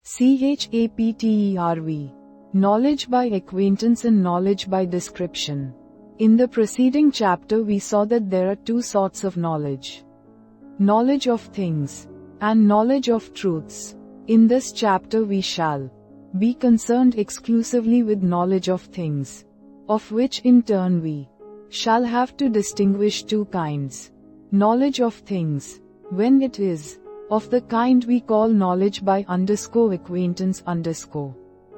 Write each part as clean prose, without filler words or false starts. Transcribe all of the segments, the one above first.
CHAPTERV. Knowledge by acquaintance and knowledge by description. In the preceding chapter we saw that there are two sorts of knowledge. Knowledge of things and knowledge of truths. In this chapter we shall be concerned exclusively with knowledge of things, of which in turn we shall have to distinguish two kinds. Knowledge of things, when it is of the kind we call knowledge by acquaintance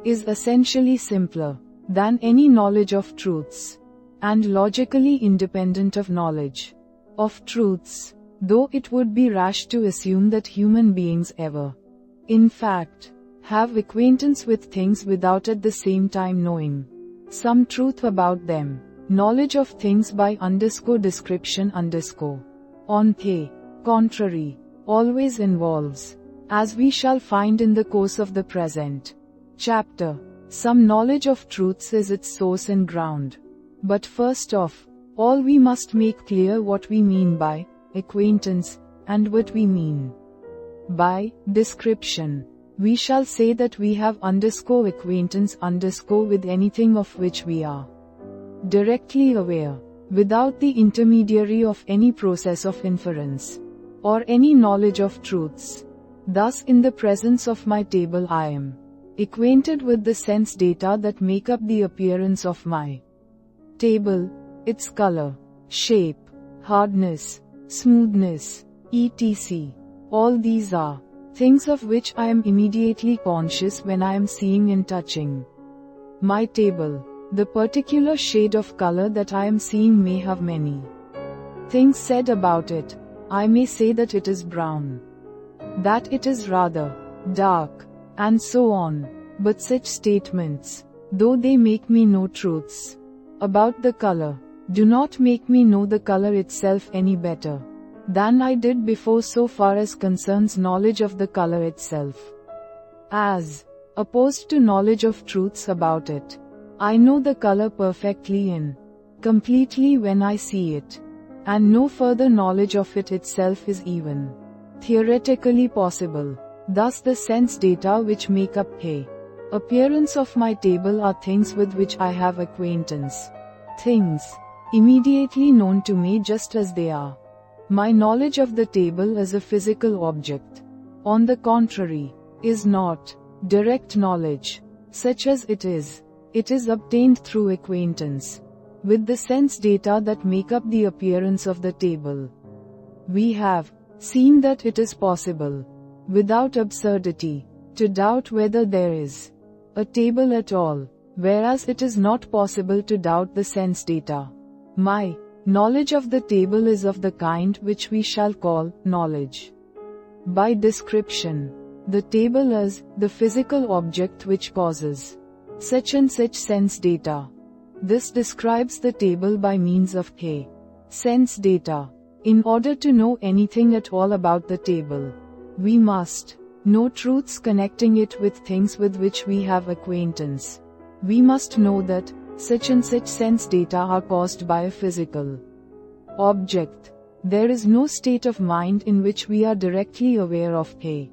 is essentially simpler than any knowledge of truths, and logically independent of knowledge of truths, though it would be rash to assume that human beings ever, in fact, have acquaintance with things without at the same time knowing some truth about them. Knowledge of things by description on the contrary, always involves, as we shall find in the course of the present chapter, some knowledge of truths as its source and ground. But first of all we must make clear what we mean by acquaintance, and what we mean by description. We shall say that we have acquaintance with anything of which we are directly aware, without the intermediary of any process of inference, or any knowledge of truths. Thus in the presence of my table I am acquainted with the sense data that make up the appearance of my table, its color, shape, hardness, smoothness, etc. All these are things of which I am immediately conscious when I am seeing and touching my table. The particular shade of color that I am seeing may have many things said about it. I may say that it is brown, that it is rather dark, and so on. But such statements, though they make me know truths about the color, do not make me know the color itself any better than I did before so far as concerns knowledge of the color itself. As opposed to knowledge of truths about it, I know the color perfectly and completely when I see it, and no further knowledge of it itself is even theoretically possible. Thus the sense data which make up the appearance of my table are things with which I have acquaintance, things immediately known to me just as they are. My knowledge of the table as a physical object, on the contrary, is not direct knowledge, such as it is obtained through acquaintance with the sense data that make up the appearance of the table. We have seen that it is possible, without absurdity, to doubt whether there is a table at all, whereas it is not possible to doubt the sense data. My knowledge of the table is of the kind which we shall call knowledge by description. The table is the physical object which causes such and such sense data. This describes the table by means of the sense data. In order to know anything at all about the table, we must know truths connecting it with things with which we have acquaintance. We must know that such and such sense data are caused by a physical object. There is no state of mind in which we are directly aware of a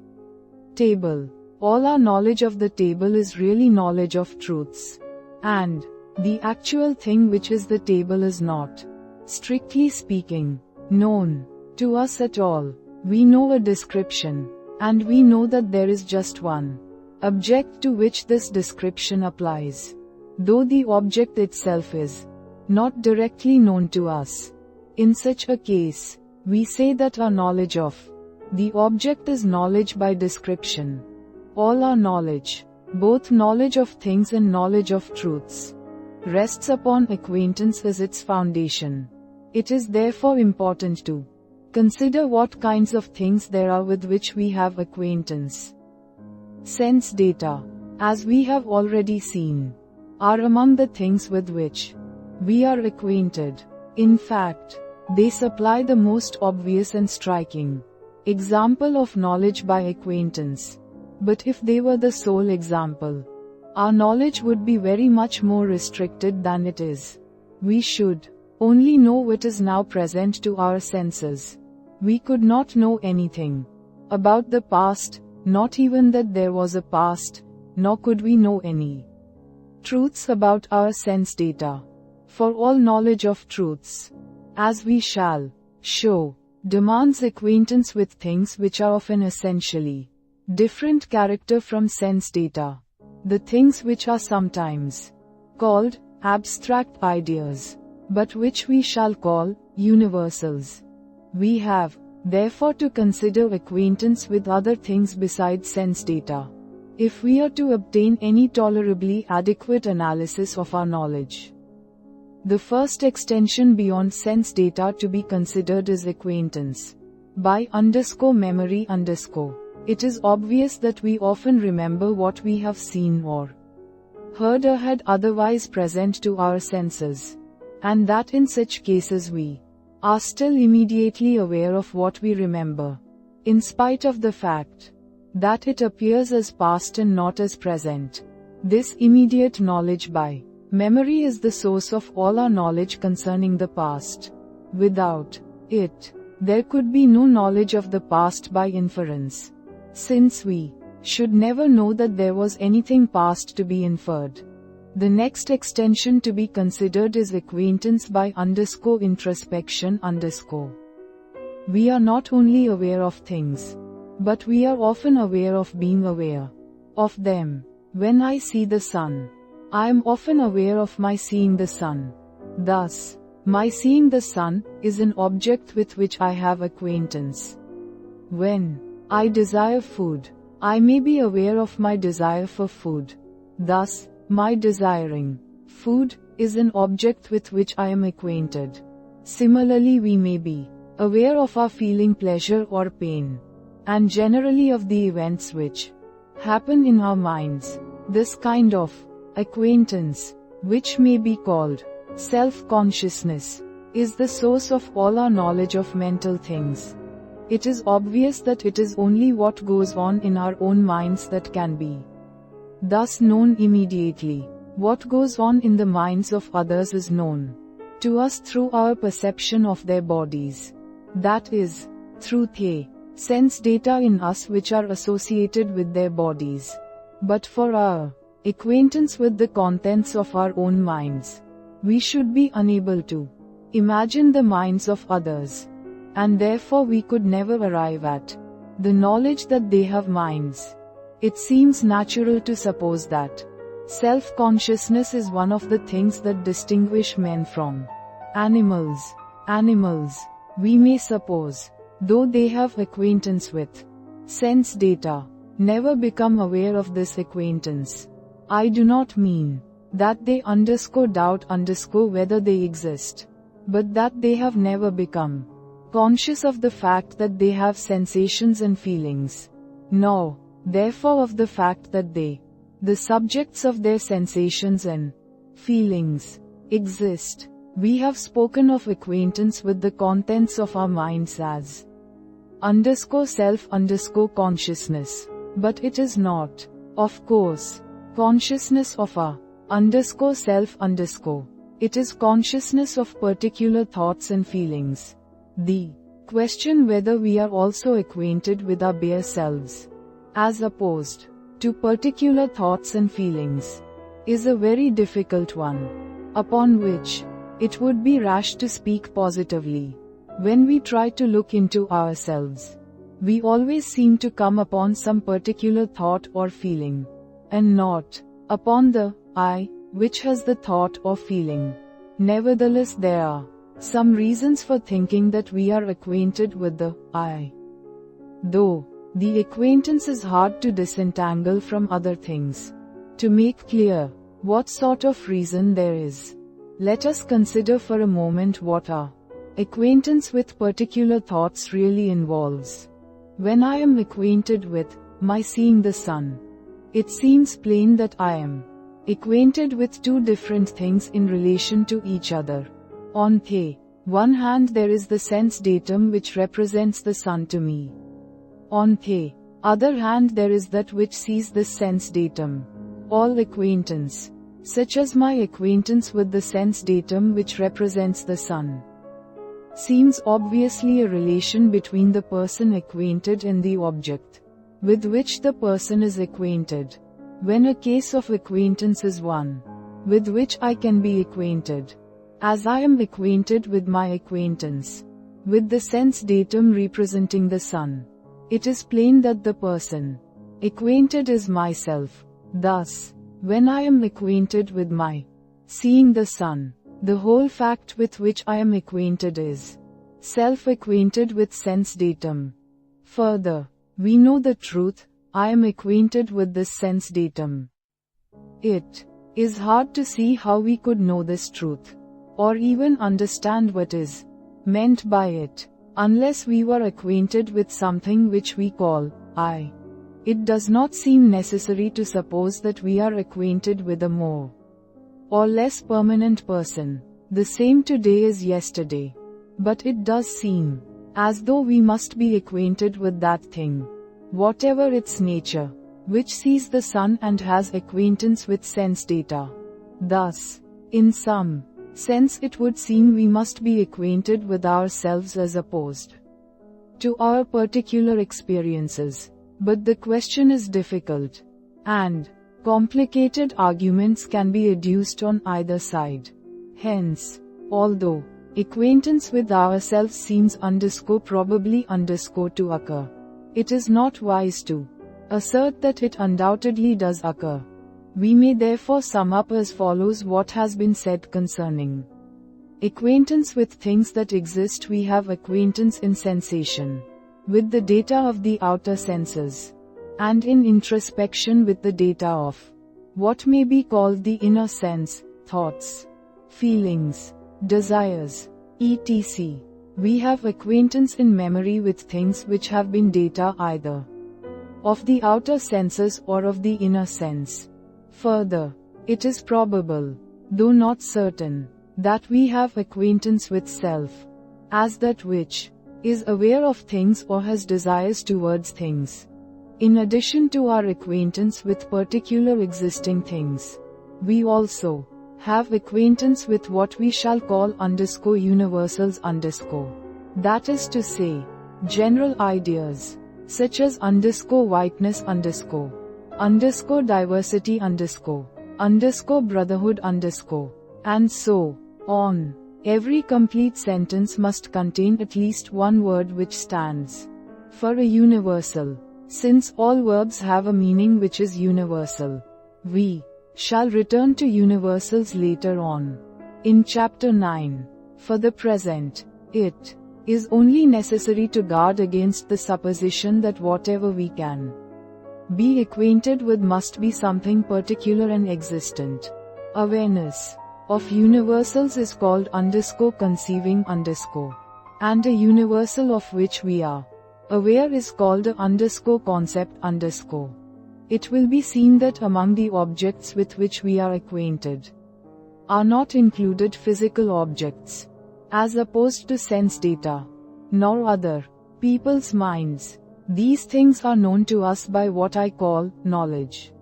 table. All our knowledge of the table is really knowledge of truths. And the actual thing which is the table is not, strictly speaking, known to us at all. We know a description, and we know that there is just one object to which this description applies, though the object itself is not directly known to us. In such a case, we say that our knowledge of the object is knowledge by description. All our knowledge, both knowledge of things and knowledge of truths, rests upon acquaintance as its foundation. It is therefore important to consider what kinds of things there are with which we have acquaintance. Sense data, as we have already seen, are among the things with which we are acquainted. In fact, they supply the most obvious and striking example of knowledge by acquaintance. But if they were the sole example, our knowledge would be very much more restricted than it is. We should only know what is now present to our senses. We could not know anything about the past, not even that there was a past, nor could we know any truths about our sense data. For all knowledge of truths, as we shall show, demands acquaintance with things which are of an essentially different character from sense data. The things which are sometimes called abstract ideas, but which we shall call universals. We have, therefore, to consider acquaintance with other things besides sense data, if we are to obtain any tolerably adequate analysis of our knowledge. The first extension beyond sense data to be considered is acquaintance by memory. It is obvious that we often remember what we have seen or heard or had otherwise present to our senses, and that in such cases we are still immediately aware of what we remember, in spite of the fact that it appears as past and not as present. This immediate knowledge by memory is the source of all our knowledge concerning the past. Without it, there could be no knowledge of the past by inference, since we should never know that there was anything past to be inferred. The next extension to be considered is acquaintance by introspection. We are not only aware of things, but we are often aware of being aware of them. When I see the sun, I am often aware of my seeing the sun. Thus, my seeing the sun is an object with which I have acquaintance. When I desire food, I may be aware of my desire for food. Thus, my desiring food is an object with which I am acquainted. Similarly, we may be aware of our feeling pleasure or pain, and generally of the events which happen in our minds. This kind of acquaintance, which may be called self-consciousness, is the source of all our knowledge of mental things. It is obvious that it is only what goes on in our own minds that can be thus known immediately. What goes on in the minds of others is known to us through our perception of their bodies. That is, through the sense data in us which are associated with their bodies. But for our acquaintance with the contents of our own minds, we should be unable to imagine the minds of others, and therefore we could never arrive at the knowledge that they have minds. It seems natural to suppose that self-consciousness is one of the things that distinguish men from animals. Animals, we may suppose, though they have acquaintance with sense data, never become aware of this acquaintance. I do not mean that they doubt whether they exist, but that they have never become conscious of the fact that they have sensations and feelings, nor, therefore, of the fact that they, the subjects of their sensations and feelings, exist. We have spoken of acquaintance with the contents of our minds as self-consciousness, but it is not, of course, consciousness of a self. It is consciousness of particular thoughts and feelings. The question whether we are also acquainted with our bare selves, as opposed to particular thoughts and feelings, is a very difficult one, upon which it would be rash to speak positively. When we try to look into ourselves, we always seem to come upon some particular thought or feeling, and not upon the I, which has the thought or feeling. Nevertheless, there are some reasons for thinking that we are acquainted with the I. Though the acquaintance is hard to disentangle from other things. To make clear what sort of reason there is, let us consider for a moment what our acquaintance with particular thoughts really involves. When I am acquainted with my seeing the sun, it seems plain that I am acquainted with two different things in relation to each other. On the one hand, there is the sense datum which represents the sun to me. On the other hand, there is that which sees this sense datum. All acquaintance, such as my acquaintance with the sense datum which represents the sun, seems obviously a relation between the person acquainted and the object. with which the person is acquainted, when a case of acquaintance is one with which I can be acquainted, as I am acquainted with my acquaintance, with the sense datum representing the sun. It is plain that the person acquainted is myself. Thus, when I am acquainted with my seeing the sun, the whole fact with which I am acquainted is self-acquainted with sense datum. Further, we know the truth, I am acquainted with this sense datum. It is hard to see how we could know this truth, or even understand what is meant by it, unless we were acquainted with something which we call I. It does not seem necessary to suppose that we are acquainted with a more or less permanent person, the same today as yesterday. But it does seem as though we must be acquainted with that thing, whatever its nature, which sees the sun and has acquaintance with sense data. Thus, in some sense it would seem we must be acquainted with ourselves as opposed to our particular experiences. But the question is difficult, and complicated arguments can be adduced on either side. Hence, although acquaintance with ourselves seems probably to occur, it is not wise to assert that it undoubtedly does occur. We may therefore sum up as follows what has been said concerning acquaintance with things that exist. We have acquaintance in sensation with the data of the outer senses, and in introspection with the data of what may be called the inner sense, thoughts, feelings, desires, etc. We have acquaintance in memory with things which have been data either of the outer senses or of the inner sense. Further, it is probable, though not certain, that we have acquaintance with self, as that which is aware of things or has desires towards things. In addition to our acquaintance with particular existing things, we also have acquaintance with what we shall call universals that is to say, general ideas, such as whiteness diversity brotherhood and so on. Every complete sentence must contain at least one word which stands for a universal. Since all verbs have a meaning which is universal, we shall return to universals later on, in Chapter 9. For the present, it is only necessary to guard against the supposition that whatever we can be acquainted with must be something particular and existent. Awareness of universals is called conceiving and a universal of which we are aware is called a concept It will be seen that among the objects with which we are acquainted are not included physical objects, as opposed to sense data, nor other people's minds. These things are known to us by what I call knowledge.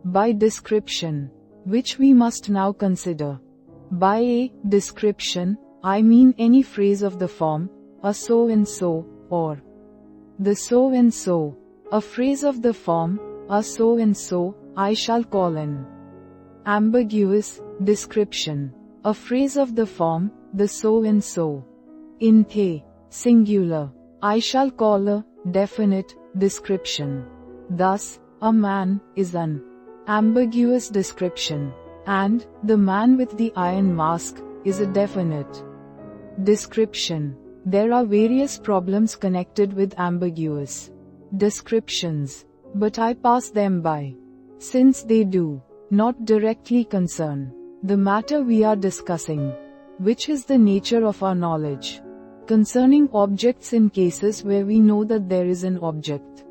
By description, which we must now consider. By a description, I mean any phrase of the form, a so and so, or the so and so. A phrase of the form, a so and so, I shall call an ambiguous description. A phrase of the form, the so and so. In the singular, I shall call a definite description. Thus, a man is an ambiguous description, and the man with the iron mask is a definite description. There are various problems connected with ambiguous descriptions, but I pass them by, since they do not directly concern the matter we are discussing, which is the nature of our knowledge concerning objects in cases where we know that there is an object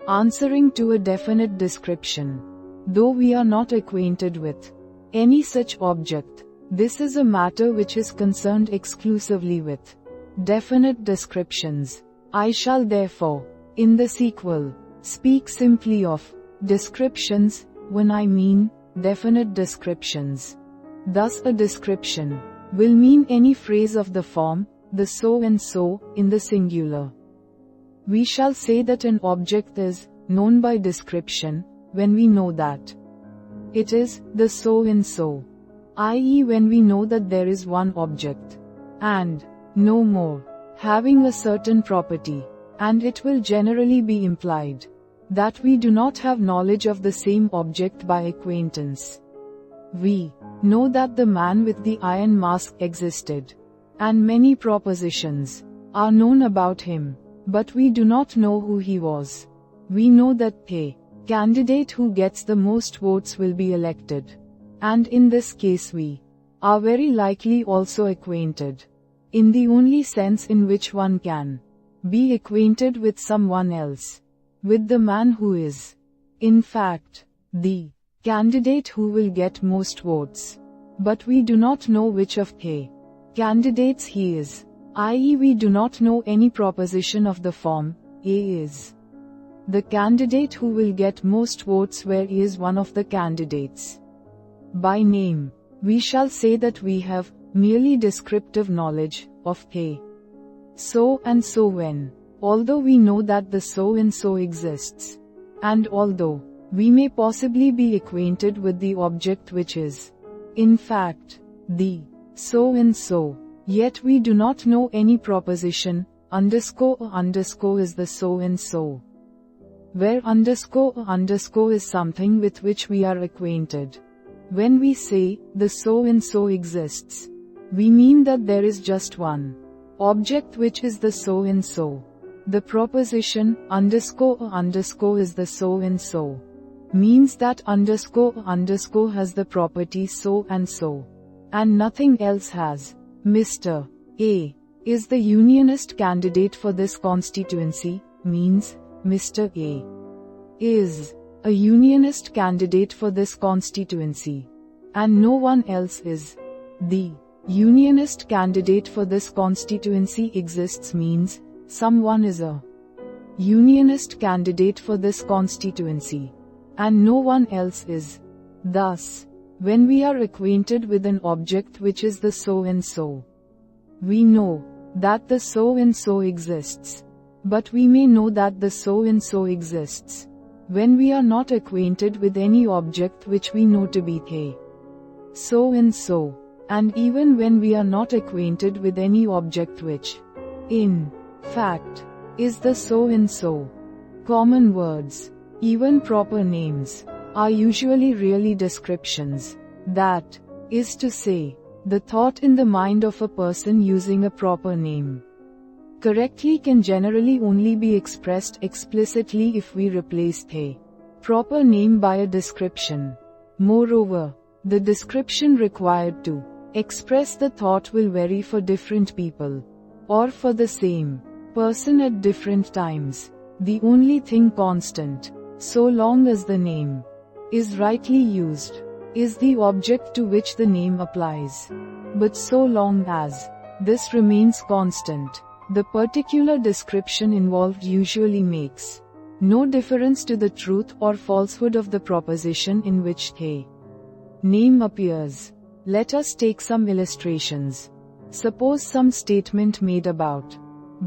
answering to a definite description, though we are not acquainted with any such object. This is a matter which is concerned exclusively with definite descriptions. I shall therefore, in the sequel, speak simply of descriptions, when I mean definite descriptions. Thus a description will mean any phrase of the form, the so and so, in the singular. We shall say that an object is known by description when we know that it is the so and so, i.e., when we know that there is one object, and no more, having a certain property, and it will generally be implied that we do not have knowledge of the same object by acquaintance. We know that the man with the iron mask existed, and many propositions are known about him, but we do not know who he was. We know that the candidate who gets the most votes will be elected, and in this case we are very likely also acquainted, in the only sense in which one can be acquainted with someone else, with the man who is, in fact, the candidate who will get most votes. But we do not know which of the candidates he is, i.e., we do not know any proposition of the form, A is the candidate who will get most votes where he is one of the candidates. By name, we shall say that we have merely descriptive knowledge of the so and so when, although we know that the so and so exists, and although we may possibly be acquainted with the object which is, in fact, the so and so, yet we do not know any proposition, underscore is the so and so, where underscore is something with which we are acquainted. When we say, the so and so exists, we mean that there is just one object which is the so and so. The proposition, underscore is the so and so, means that underscore has the property so, and nothing else has. Mr. A is the unionist candidate for this constituency, means Mr. A is a unionist candidate for this constituency, and no one else is. The unionist candidate for this constituency exists means someone is a unionist candidate for this constituency, and no one else is. Thus, when we are acquainted with an object which is the so and so, we know that the so and so exists, but we may know that the so and so exists when we are not acquainted with any object which we know to be the so and so, and even when we are not acquainted with any object which, in fact, is the so and so. Common words, even proper names, are usually really descriptions, that is to say, the thought in the mind of a person using a proper name. Correctly can generally only be expressed explicitly if we replace the proper name by a description. Moreover, the description required to express the thought will vary for different people, or for the same person at different times. The only thing constant, so long as the name is rightly used, is the object to which the name applies. But so long as this remains constant, the particular description involved usually makes no difference to the truth or falsehood of the proposition in which the name appears. Let us take some illustrations. Suppose some statement made about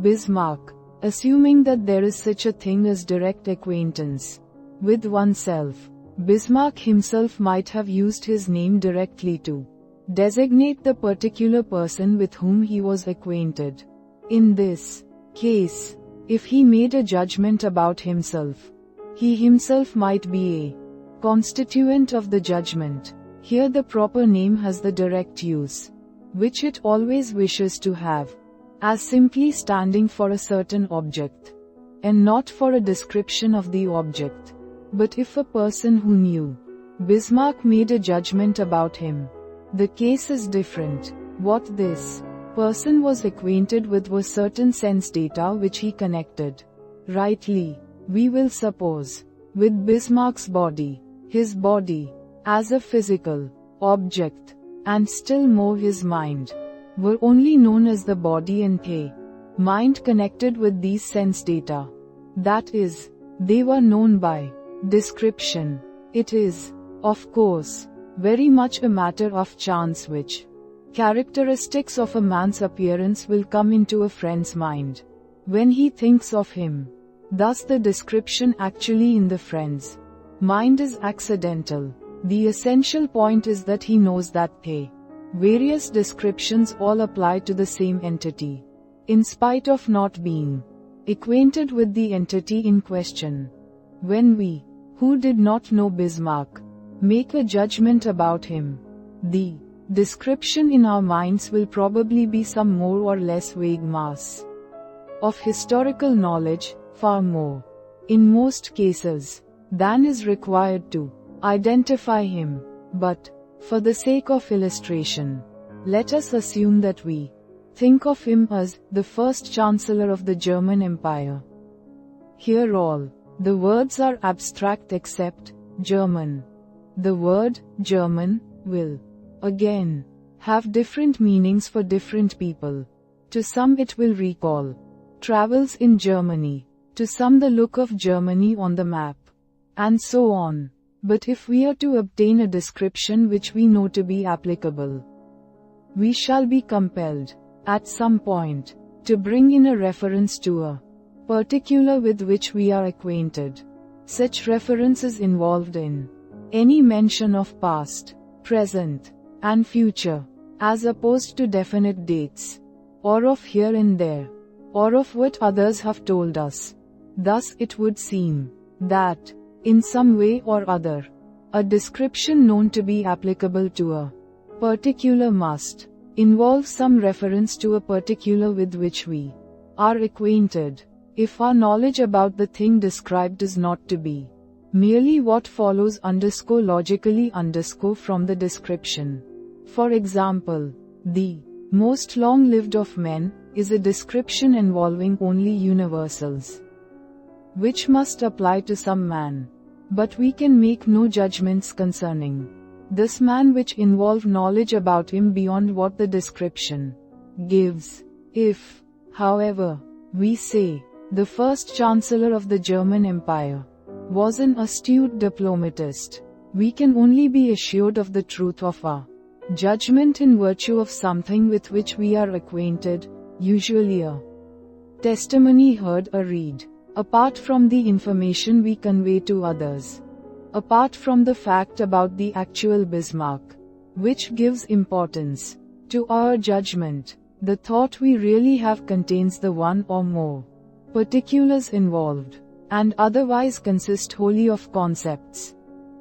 Bismarck, assuming that there is such a thing as direct acquaintance with oneself. Bismarck himself might have used his name directly to designate the particular person with whom he was acquainted. In this case, if he made a judgment about himself, he himself might be a constituent of the judgment. Here the proper name has the direct use, which it always wishes to have, as simply standing for a certain object, and not for a description of the object. But if a person who knew Bismarck made a judgment about him, the case is different. What this person was acquainted with was certain sense data which he connected, rightly, we will suppose, with Bismarck's body, his body, as a physical object, and still more his mind, were only known as the body and the mind connected with these sense data. That is, they were known by description. It is, of course, very much a matter of chance which characteristics of a man's appearance will come into a friend's mind when he thinks of him. Thus the description actually in the friend's mind is accidental. The essential point is that he knows that the various descriptions all apply to the same entity, in spite of not being acquainted with the entity in question. When we, who did not know Bismarck, make a judgment about him, the description in our minds will probably be some more or less vague mass of historical knowledge, far more, in most cases, than is required to identify him. But, for the sake of illustration, let us assume that we think of him as the first Chancellor of the German Empire. Here all the words are abstract except German. The word German will again have different meanings for different people. To some it will recall travels in Germany, to some the look of Germany on the map, and so on. But if we are to obtain a description which we know to be applicable, we shall be compelled, at some point, to bring in a reference to a particular with which we are acquainted. Such reference is involved in any mention of past, present, and future, as opposed to definite dates, or of here and there, or of what others have told us. Thus it would seem that, in some way or other, a description known to be applicable to a particular must involve some reference to a particular with which we are acquainted, if our knowledge about the thing described is not to be merely what follows logically from the description. For example, the most long-lived of men is a description involving only universals, which must apply to some man. But we can make no judgments concerning this man which involve knowledge about him beyond what the description gives. If, however, we say, the first Chancellor of the German Empire was an astute diplomatist, we can only be assured of the truth of our judgment in virtue of something with which we are acquainted, usually a testimony heard or read. Apart from the information we convey to others, apart from the fact about the actual Bismarck, which gives importance to our judgment, the thought we really have contains the one or more particulars involved, and otherwise consist wholly of concepts.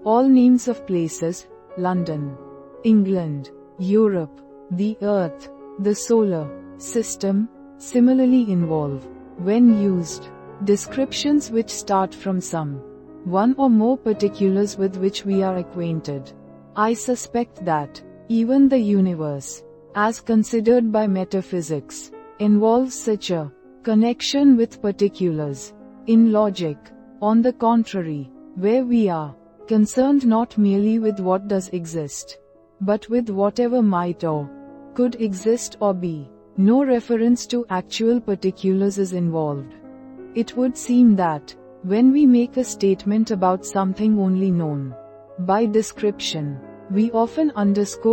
All names of places, London, England, Europe, the Earth, the solar system, similarly involve, when used, descriptions which start from some one or more particulars with which we are acquainted. I suspect that even the universe, as considered by metaphysics, involves such a connection with particulars. In logic, on the contrary, where we are concerned not merely with what does exist, but with whatever might or could exist or be, no reference to actual particulars is involved. It would seem that, when we make a statement about something only known by description, we often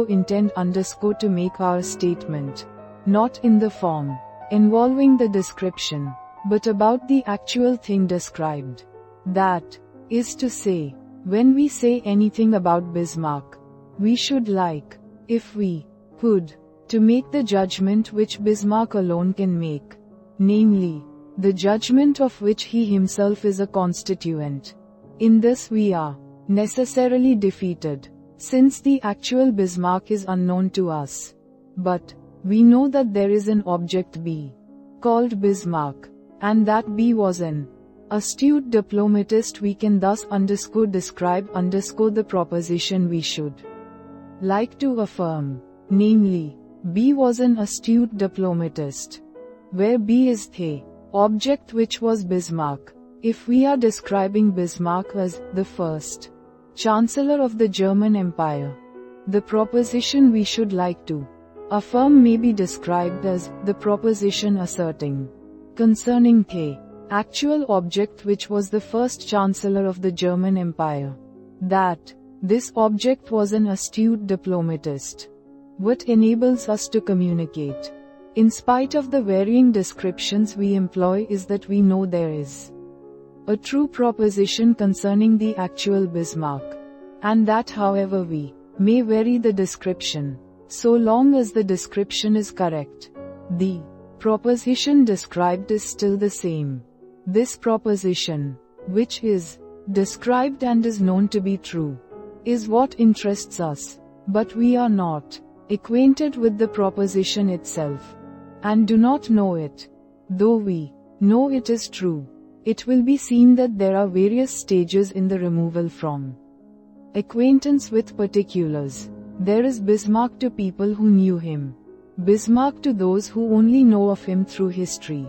intend to make our statement, not in the form involving the description, but about the actual thing described. That is to say, when we say anything about Bismarck, we should like, if we could, to make the judgment which Bismarck alone can make, namely, the judgment of which he himself is a constituent. In this we are necessarily defeated, since the actual Bismarck is unknown to us. But we know that there is an object B, called Bismarck, and that B was an astute diplomatist. We can thus describe the proposition we should like to affirm, namely, B was an astute diplomatist, where B is the object which was Bismarck. If we are describing Bismarck as the first Chancellor of the German Empire, the proposition we should like to affirm may be described as the proposition asserting concerning the actual object which was the first Chancellor of the German Empire, that this object was an astute diplomatist. What enables us to communicate, in spite of the varying descriptions we employ, is that we know there is a true proposition concerning the actual Bismarck. And that however we may vary the description, so long as the description is correct, the proposition described is still the same. This proposition, which is described and is known to be true, is what interests us, but we are not acquainted with the proposition itself, and do not know it. Though we know it is true, it will be seen that there are various stages in the removal from acquaintance with particulars. There is Bismarck to people who knew him, Bismarck to those who only know of him through history,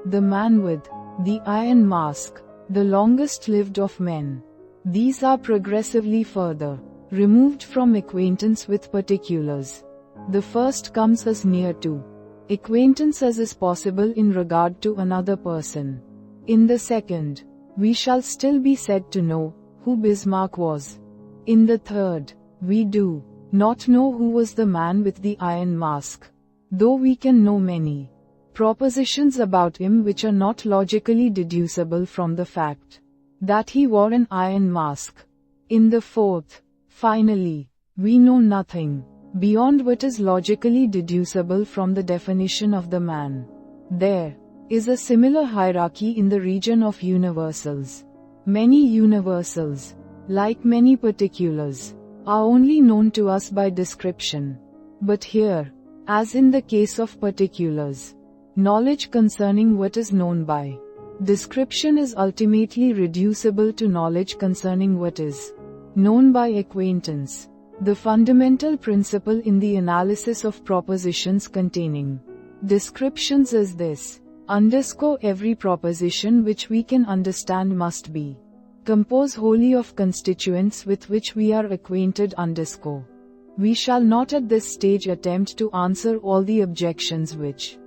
the man with the iron mask, the longest lived of men. These are progressively further removed from acquaintance with particulars. The first comes as near to acquaintance as is possible in regard to another person. In the second, we shall still be said to know who Bismarck was. In the third, we do not know who was the man with the iron mask, though we can know many propositions about him which are not logically deducible from the fact that he wore an iron mask. In the fourth, finally, we know nothing beyond what is logically deducible from the definition of the man. There is a similar hierarchy in the region of universals. Many universals, like many particulars, are only known to us by description. But here, as in the case of particulars, knowledge concerning what is known by description is ultimately reducible to knowledge concerning what is known by acquaintance. The fundamental principle in the analysis of propositions containing descriptions is this: every proposition which we can understand must be composed wholly of constituents with which we are acquainted. We shall not at this stage attempt to answer all the objections which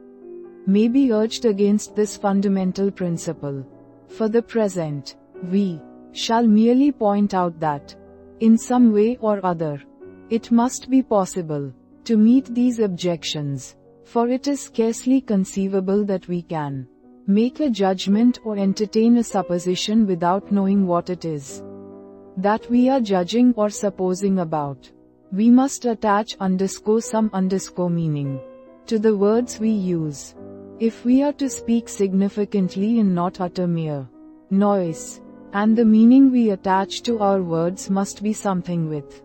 may be urged against this fundamental principle. For the present, we shall merely point out that, in some way or other, it must be possible to meet these objections, for it is scarcely conceivable that we can make a judgment or entertain a supposition without knowing what it is that we are judging or supposing about. We must attach some meaning to the words we use, if we are to speak significantly and not utter mere noise, and the meaning we attach to our words must be something with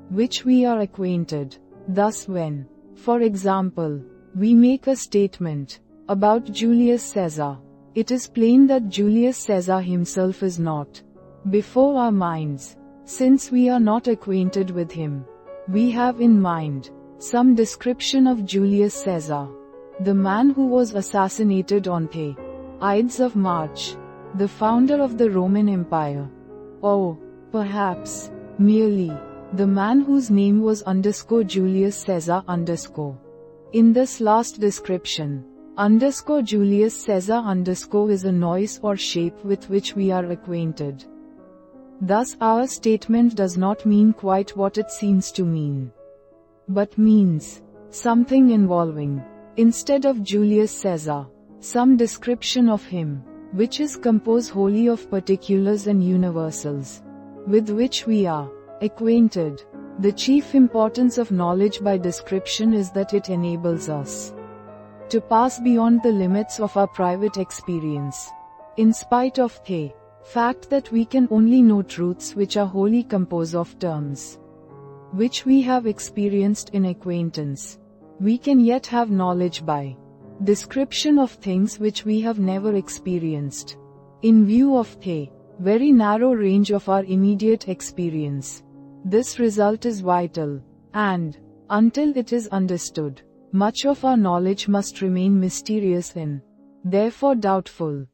which we are acquainted. Thus when, for example, we make a statement about Julius Caesar, it is plain that Julius Caesar himself is not before our minds, since we are not acquainted with him. We have in mind some description of Julius Caesar, the man who was assassinated on the Ides of March, the founder of the Roman Empire. Or, perhaps, merely the man whose name was Julius Caesar In this last description, Julius Caesar is a noise or shape with which we are acquainted. Thus our statement does not mean quite what it seems to mean, but means something involving, instead of Julius Caesar, some description of him, which is composed wholly of particulars and universals, with which we are acquainted. The chief importance of knowledge by description is that it enables us to pass beyond the limits of our private experience, in spite of the fact that we can only know truths which are wholly composed of terms which we have experienced in acquaintance. We can yet have knowledge by description of things which we have never experienced, in view of the very narrow range of our immediate experience. This result is vital, and, until it is understood, much of our knowledge must remain mysterious and, therefore doubtful.